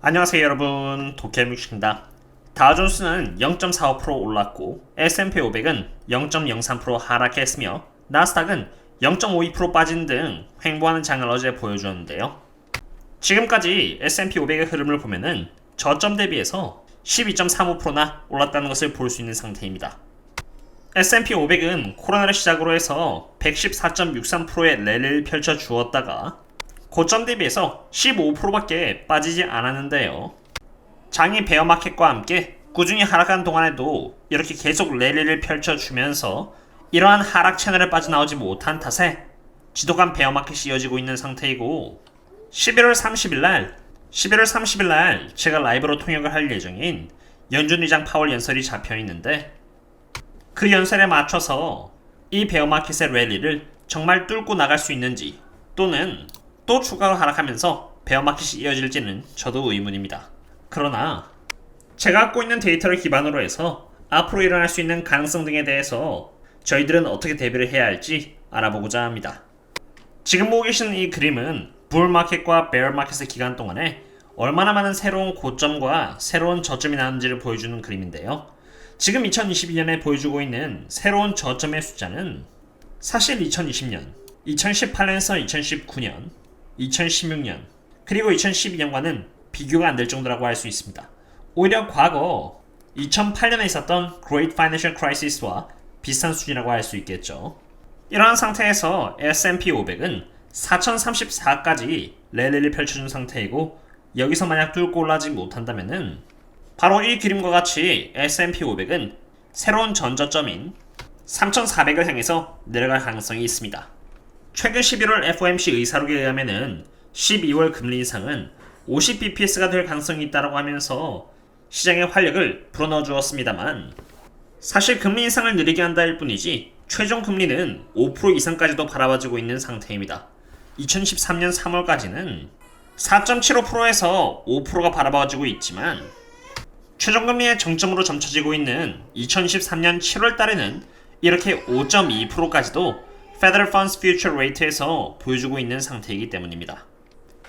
안녕하세요 여러분, 도케묵입니다. 다우존스는 0.45% 올랐고 S&P 500은 0.03% 하락했으며 나스닥은 0.52% 빠진 등 횡보하는 장을 어제 보여주었는데요. 지금까지 S&P 500의 흐름을 보면은 저점 대비해서 12.35%나 올랐다는 것을 볼 수 있는 상태입니다. S&P 500은 코로나를 시작으로 해서 114.63%의 랠리를 펼쳐 주었다가 고점 대비해서 15%밖에 빠지지 않았는데요. 장이 베어마켓과 함께 꾸준히 하락한 동안에도 이렇게 계속 랠리를 펼쳐주면서 이러한 하락 채널에 빠져나오지 못한 탓에 지독한 베어마켓이 이어지고 있는 상태이고 11월 30일날 제가 라이브로 통역을 할 예정인 연준 의장 파월 연설이 잡혀있는데 그 연설에 맞춰서 이 베어마켓의 랠리를 정말 뚫고 나갈 수 있는지 또는 또 추가로 하락하면서 베어마켓이 이어질지는 저도 의문입니다. 그러나 제가 갖고 있는 데이터를 기반으로 해서 앞으로 일어날 수 있는 가능성 등에 대해서 저희들은 어떻게 대비를 해야 할지 알아보고자 합니다. 지금 보고 계시는 이 그림은 불마켓과 베어마켓의 기간 동안에 얼마나 많은 새로운 고점과 새로운 저점이 나는지를 보여주는 그림인데요. 지금 2022년에 보여주고 있는 새로운 저점의 숫자는 사실 2020년, 2018년에서 2019년, 2016년, 그리고 2012년과는 비교가 안 될 정도라고 할 수 있습니다. 오히려 과거 2008년에 있었던 Great Financial Crisis와 비슷한 수준이라고 할 수 있겠죠. 이러한 상태에서 S&P 500은 4034까지 랠리를 펼쳐준 상태이고 여기서 만약 뚫고 올라가지 못한다면은 바로 이 그림과 같이 S&P 500은 새로운 전저점인 3400을 향해서 내려갈 가능성이 있습니다. 최근 11월 FOMC 의사록에 의하면은 12월 금리 인상은 50bps가 될 가능성이 있다고 하면서 시장의 활력을 불어넣어 주었습니다만 사실 금리 인상을 느리게 한다일 뿐이지 최종 금리는 5% 이상까지도 바라봐지고 있는 상태입니다. 2013년 3월까지는 4.75%에서 5%가 바라봐지고 있지만 최종 금리의 정점으로 점쳐지고 있는 2013년 7월 달에는 이렇게 5.2%까지도 Federal Funds Future Rate에서 보여주고 있는 상태이기 때문입니다.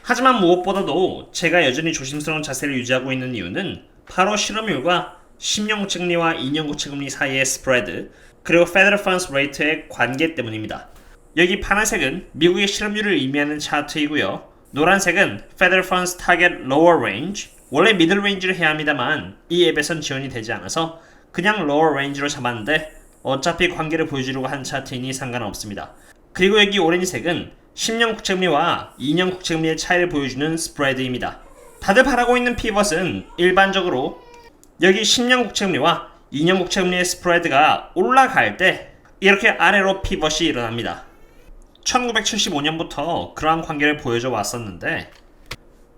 하지만 무엇보다도 제가 여전히 조심스러운 자세를 유지하고 있는 이유는 바로 실업률과 10년 국채금리와 2년 국채금리 사이의 스프레드 그리고 Federal Funds Rate의 관계 때문입니다. 여기 파란색은 미국의 실업률을 의미하는 차트이고요. 노란색은 Federal Funds Target Lower Range, 원래 미들 레인지를 해야 합니다만 이 앱에선 지원이 되지 않아서 그냥 Lower Range로 잡았는데 어차피 관계를 보여주려고 한 차트이니 상관없습니다. 그리고 여기 오렌지색은 10년 국채금리와 2년 국채금리의 차이를 보여주는 스프레드입니다. 다들 바라고 있는 피벗은 일반적으로 여기 10년 국채금리와 2년 국채금리의 스프레드가 올라갈 때 이렇게 아래로 피벗이 일어납니다. 1975년부터 그러한 관계를 보여줘 왔었는데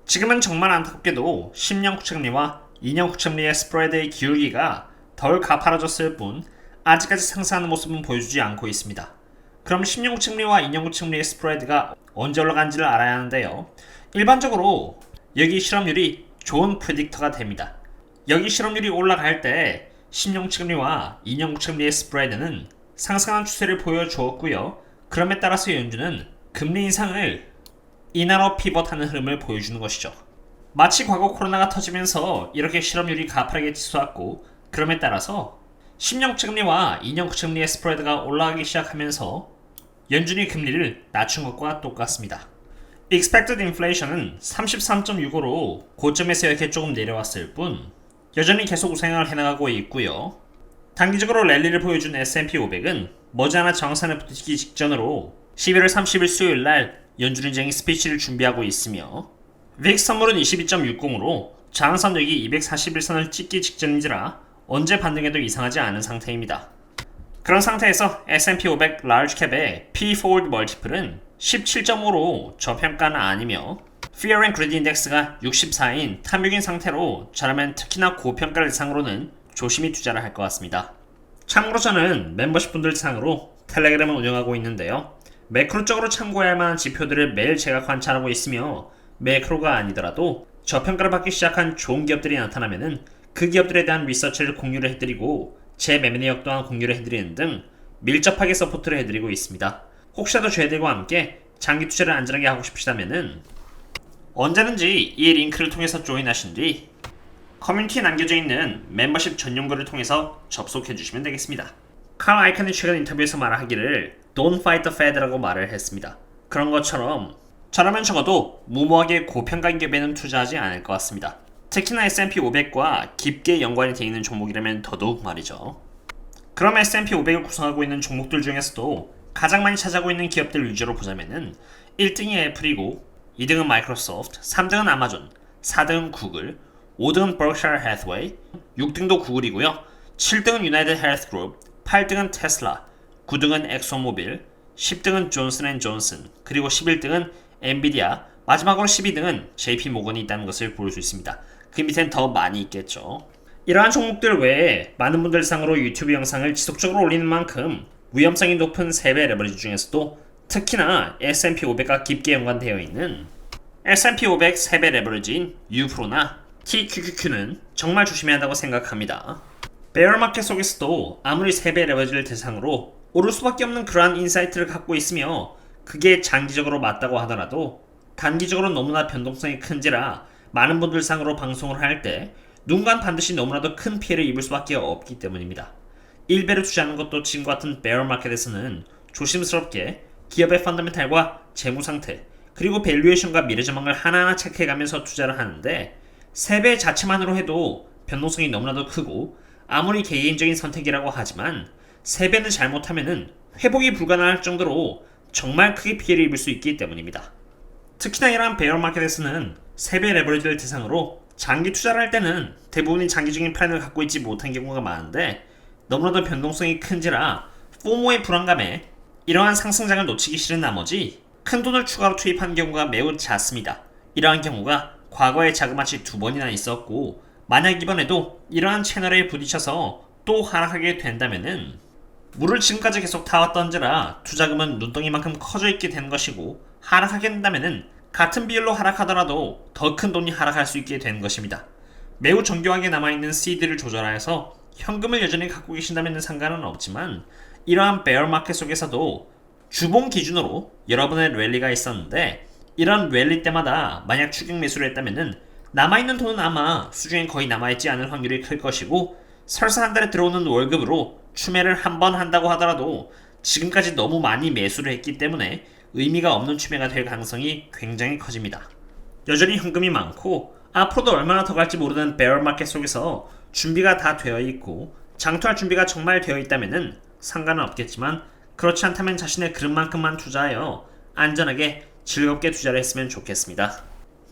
지금은 정말 안타깝게도 10년 국채금리와 2년 국채금리의 스프레드의 기울기가 덜 가파라졌을 뿐 아직까지 상승하는 모습은 보여주지 않고 있습니다. 그럼 10년 국채금리와 2년 국채금리의 스프레드가 언제 올라간지를 알아야 하는데요. 일반적으로 여기 실업률이 좋은 프리딕터가 됩니다. 여기 실업률이 올라갈 때 10년 국채금리와 2년 국채금리의 스프레드는 상승하는 추세를 보여주었고요. 그럼에 따라서 연준은 금리 인상을 인하로 피벗하는 흐름을 보여주는 것이죠. 마치 과거 코로나가 터지면서 이렇게 실업률이 가파르게 치솟았고 그럼에 따라서 10년 국채금리와 2년 국채금리의 스프레드가 올라가기 시작하면서 연준이 금리를 낮춘 것과 똑같습니다. Expected Inflation은 33.65로 고점에서 이렇게 조금 내려왔을 뿐 여전히 계속 우상향을 해나가고 있고요. 단기적으로 랠리를 보여준 S&P 500은 머지않아 정상에 붙기 직전으로 11월 30일 수요일날 연준 의장이 스피치를 준비하고 있으며 VIX 선물은 22.60으로 저항선 여기 241선을 찍기 직전인지라 언제 반등해도 이상하지 않은 상태입니다. 그런 상태에서 S&P 500 Large Cap의 P/Forward Multiple은 17.5로 저평가는 아니며 Fear and Greed Index가 64인 탐욕인 상태로 저라면 특히나 고평가를 대상으로는 조심히 투자를 할 것 같습니다. 참고로 저는 멤버십 분들 대상으로 텔레그램을 운영하고 있는데요. 매크로적으로 참고해야 할 만한 지표들을 매일 제가 관찰하고 있으며 매크로가 아니더라도 저평가를 받기 시작한 좋은 기업들이 나타나면은 그 기업들에 대한 리서치를 공유를 해드리고 제 매매 내역 또한 공유를 해드리는 등 밀접하게 서포트를 해드리고 있습니다. 혹시라도 저희들과 함께 장기 투자를 안전하게 하고 싶으시다면은 언제든지 이 링크를 통해서 조인하신 뒤 커뮤니티에 남겨져 있는 멤버십 전용 글을 통해서 접속해 주시면 되겠습니다. 칼 아이컨이 최근 인터뷰에서 말하기를 Don't fight the Fed라고 말을 했습니다. 그런 것처럼 저라면 적어도 무모하게 고평가 기업에는 투자하지 않을 것 같습니다. 특히나 S&P 500과 깊게 연관이 되어 있는 종목이라면 더더욱 말이죠. 그럼 S&P 500을 구성하고 있는 종목들 중에서도 가장 많이 차지하고 있는 기업들 위주로 보자면은 1등이 애플이고 2등은 마이크로소프트, 3등은 아마존, 4등은 구글, 5등은 Berkshire Hathaway, 6등도 구글이고요. 7등은 유나이티드 헬스그룹, 8등은 테슬라, 9등은 엑소모빌, 10등은 존슨앤존슨, 그리고 11등은 엔비디아, 마지막으로 12등은 JP모건이 있다는 것을 볼 수 있습니다. 그 밑엔 더 많이 있겠죠. 이러한 종목들 외에 많은 분들 상으로 유튜브 영상을 지속적으로 올리는 만큼 위험성이 높은 3배 레버리지 중에서도 특히나 S&P 500과 깊게 연관되어 있는 S&P 500 3배 레버리지인 U프로나 TQQQ는 정말 조심해야 한다고 생각합니다. 베어마켓 속에서도 아무리 3배 레버리지를 대상으로 오를 수밖에 없는 그러한 인사이트를 갖고 있으며 그게 장기적으로 맞다고 하더라도 단기적으로 너무나 변동성이 큰지라 많은 분들 상으로 방송을 할 때 누군가는 반드시 너무나도 큰 피해를 입을 수밖에 없기 때문입니다. 1배를 투자하는 것도 지금과 같은 베어마켓에서는 조심스럽게 기업의 펀더멘탈과 재무상태 그리고 밸류에이션과 미래전망을 하나하나 체크해가면서 투자를 하는데 3배 자체만으로 해도 변동성이 너무나도 크고 아무리 개인적인 선택이라고 하지만 3배는 잘못하면은 회복이 불가능할 정도로 정말 크게 피해를 입을 수 있기 때문입니다. 특히나 이러한 베어마켓에서는 3배 레버리지를 대상으로 장기 투자를 할 때는 대부분이 장기적인 플랜을 갖고 있지 못한 경우가 많은데 너무나도 변동성이 큰지라 포모의 불안감에 이러한 상승장을 놓치기 싫은 나머지 큰 돈을 추가로 투입한 경우가 매우 잦습니다. 이러한 경우가 과거에 자그마치 2번이나 있었고 만약 이번에도 이러한 채널에 부딪혀서 또 하락하게 된다면은 물을 지금까지 계속 타왔던지라 투자금은 눈덩이만큼 커져 있게 되는 것이고 하락하게 된다면은 같은 비율로 하락하더라도 더 큰 돈이 하락할 수 있게 되는 것입니다. 매우 정교하게 남아있는 시드를 조절하여서 현금을 여전히 갖고 계신다면 상관은 없지만 이러한 베어마켓 속에서도 주봉 기준으로 여러분의 랠리가 있었는데 이런 랠리 때마다 만약 추격 매수를 했다면 남아있는 돈은 아마 수중에 거의 남아있지 않을 확률이 클 것이고 설사 한 달에 들어오는 월급으로 추매를 한 번 한다고 하더라도 지금까지 너무 많이 매수를 했기 때문에 의미가 없는 추매가 될 가능성이 굉장히 커집니다. 여전히 현금이 많고 앞으로도 얼마나 더 갈지 모르는 베어마켓 속에서 준비가 다 되어 있고 장투할 준비가 정말 되어 있다면 상관은 없겠지만 그렇지 않다면 자신의 그릇만큼만 투자하여 안전하게 즐겁게 투자를 했으면 좋겠습니다.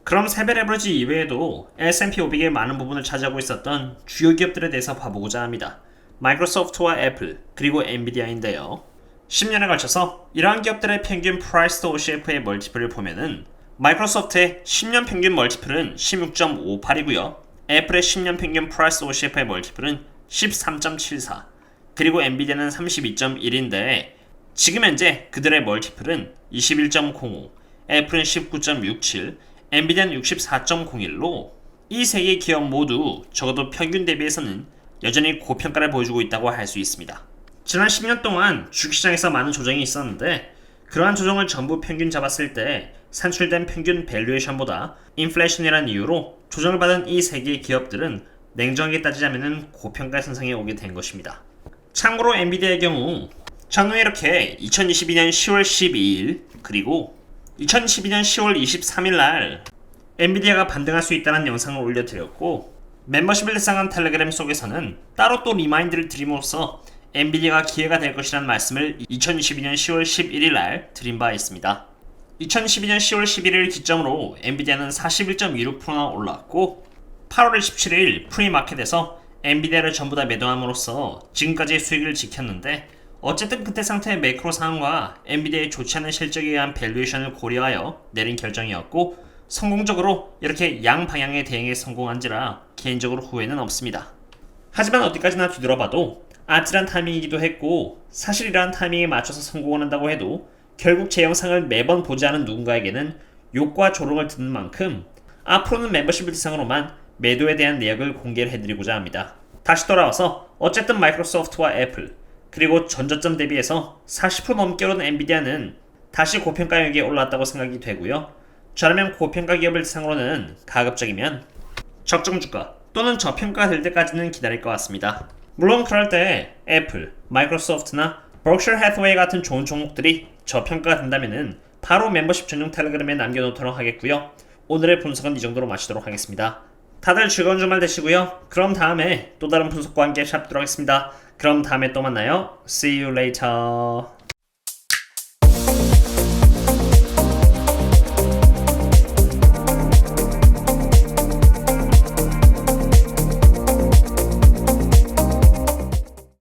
그럼 3배 레버리지 이외에도 S&P 500의 많은 부분을 차지하고 있었던 주요 기업들에 대해서 봐보고자 합니다. 마이크로소프트와 애플 그리고 엔비디아인데요. 10년에 걸쳐서 이러한 기업들의 평균 프라이스 투 OCF의 멀티플을 보면은 마이크로소프트의 10년 평균 멀티플은 16.58이고요. 애플의 10년 평균 프라이스 투 OCF의 멀티플은 13.74 그리고 엔비디아는 32.1인데 지금 현재 그들의 멀티플은 21.05 애플은 19.67 엔비디아는 64.01로 이 세 개의 기업 모두 적어도 평균 대비해서는 여전히 고평가를 보여주고 있다고 할 수 있습니다. 지난 10년 동안 주식시장에서 많은 조정이 있었는데 그러한 조정을 전부 평균 잡았을 때 산출된 평균 밸류에이션보다 인플레이션이라는 이유로 조정을 받은 이 세 개의 기업들은 냉정하게 따지자면 고평가 선상에 오게 된 것입니다. 참고로 엔비디아의 경우 전후에 이렇게 2022년 10월 12일 그리고 2012년 10월 23일 날 엔비디아가 반등할 수 있다는 영상을 올려드렸고 멤버십을 대상한 텔레그램 속에서는 따로 또 리마인드를 드림으로써 엔비디아가 기회가 될 것이라는 말씀을 2022년 10월 11일 날 드린 바 있습니다. 2012년 10월 11일 기점으로 엔비디아는 41.26%나 올랐고 8월 17일 프리마켓에서 엔비디아를 전부 다 매도함으로써 지금까지의 수익을 지켰는데 어쨌든 그때 상태의 매크로 상황과 엔비디아의 좋지 않은 실적에 의한 밸류에이션을 고려하여 내린 결정이었고 성공적으로 이렇게 양방향의 대응에 성공한지라 개인적으로 후회는 없습니다. 하지만 어디까지나 뒤돌아봐도 아찔한 타이밍이기도 했고 사실 이러한 타이밍에 맞춰서 성공을 한다고 해도 결국 제 영상을 매번 보지 않은 누군가에게는 욕과 조롱을 듣는 만큼 앞으로는 멤버십을 대상으로만 매도에 대한 내역을 공개를 해드리고자 합니다. 다시 돌아와서 어쨌든 마이크로소프트와 애플 그리고 전저점 대비해서 40% 넘게 오른 엔비디아는 다시 고평가 영역에 올랐다고 생각이 되고요. 저렴형 고평가 기업을 대상으로는 가급적이면 적정 주가 또는 저평가가 될 때까지는 기다릴 것 같습니다. 물론 그럴 때 애플, 마이크로소프트나 버크셔 해서웨이 같은 좋은 종목들이 저평가가 된다면 바로 멤버십 전용 텔레그램에 남겨놓도록 하겠고요. 오늘의 분석은 이 정도로 마치도록 하겠습니다. 다들 즐거운 주말 되시고요. 그럼 다음에 또 다른 분석과 함께 샵도록 하겠습니다. 그럼 다음에 또 만나요. See you later.